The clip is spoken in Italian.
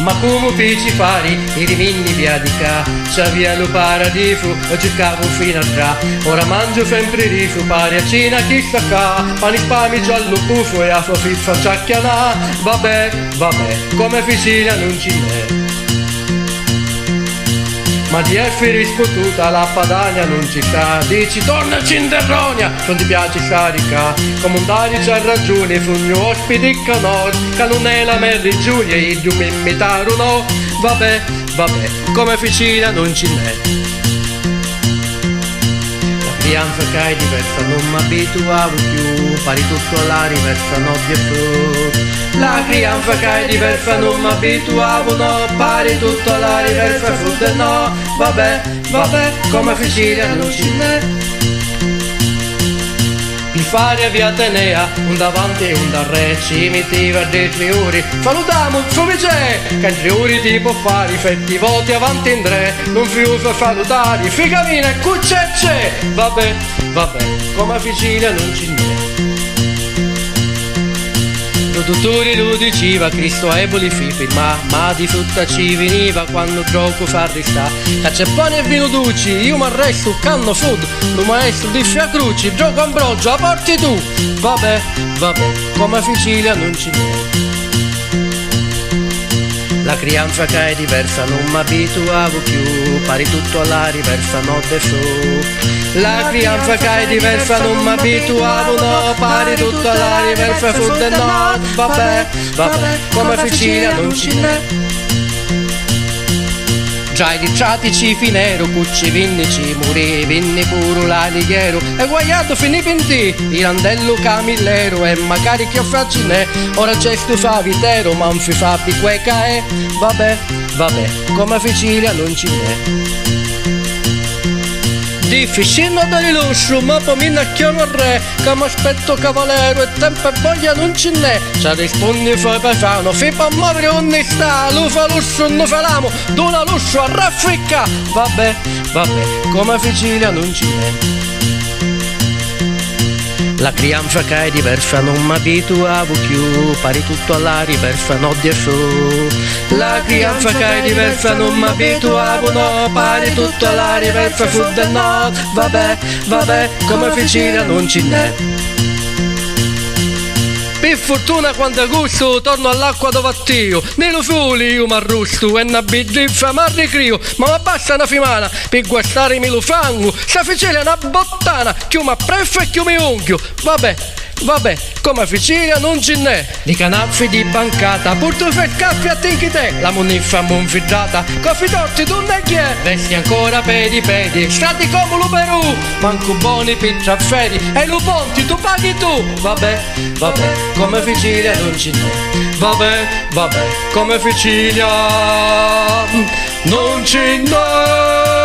Ma come feci fare i riminni via di ca, c'avvia lo paradiso, lo cercavo fino a tra. Ora mangio sempre riso, pari a cena chi sta qua, pani spami giallo buffo e a sua fiffa ciacchiana. Vabbè, come Sicilia non ci n'è. Ma di essere rispotuta la Padania non ci sta. Dici torna a Cinderronia, non ti piace carica. Come un Dari c'ha ragione, fugno ospiti canor, che non è la Mary Giulia e io mi imitarono. Vabbè, come Sicilia non ci n'è. La crianza che è diversa non mi abituavo più, pari tutto alla riversa notte e più. La crianza che è diversa non mi abituavo, no, pari tutto alla riversa food e no. Vabbè, come Sicilia non ci n'è. Il fare via Atenea, un davanti e un da re, cimitiva dei Triuri, salutiamo il suo vice, che in Triuri ti può fare i fetti voti avanti in tre, non si usa salutare, figamina e cuccecce. Vabbè, come Sicilia non ci n'è. Produttori lo diceva, Cristo eboli fifi, ma di frutta ci veniva quando gioco far di sta. Caccia pane e vino duci, io mi arresto, canno sud, lo maestro di Fiacrucci, gioco ambrogio, a porti tu. Vabbè, come Sicilia non ci n'è. La crianza che è diversa non mi abituavo più, pari tutto alla riversa notte su. La crianza che è diversa non mi abituavo, no, pari tutto alla riversa food e no. Vabbè, come Sicilia non ci n'è. Già i ricciati cifi nero, cucci vinnici, muri, vinni puro l'alighero, e guaiato finì pinti, il randello camillero, e magari che facci ne, ora c'è sto favitero, ma non si fa di queca e, vabbè, come Sicilia non ci n'è. Difficile da riluscio, ma poi mi nacchiano al re, che mi aspetto cavalero e tempo e voglia non ce n'è. Se rispondi fai paesano, fai pa' muovere onestà, lo fa lusso non fa l'amo, dona lusso a rafficca. Vabbè, come Sicilia non ci n'è. La crianza che è diversa non mi abituavo più, pari tutto alla riversa notte e su. La crianza che è diversa non mi abituavo, no, pari tutto alla riversa food e no. Vabbè, come Sicilia non ci n'è. Per fortuna quando gusto torno all'acqua dove attio, nello sole io m'arrusto e una bizziffa m'arricrio, ma basta una fimana per guastare me lo fango, sta Sicilia è una bottana, chiuma preffa e chiumi unghio. Vabbè, come Sicilia non ce n'è. Di canaffi di bancata, porto per caffi a tinchi te, la moniffa monfidrata, coffi torti tu ne chi è? Resti ancora pedi, strati come lo Perù, manco buoni per trafferi, e lo ponti tu paghi tu. Vabbè, come Sicilia non ce n'è. Vabbè, come Sicilia non ce n'è.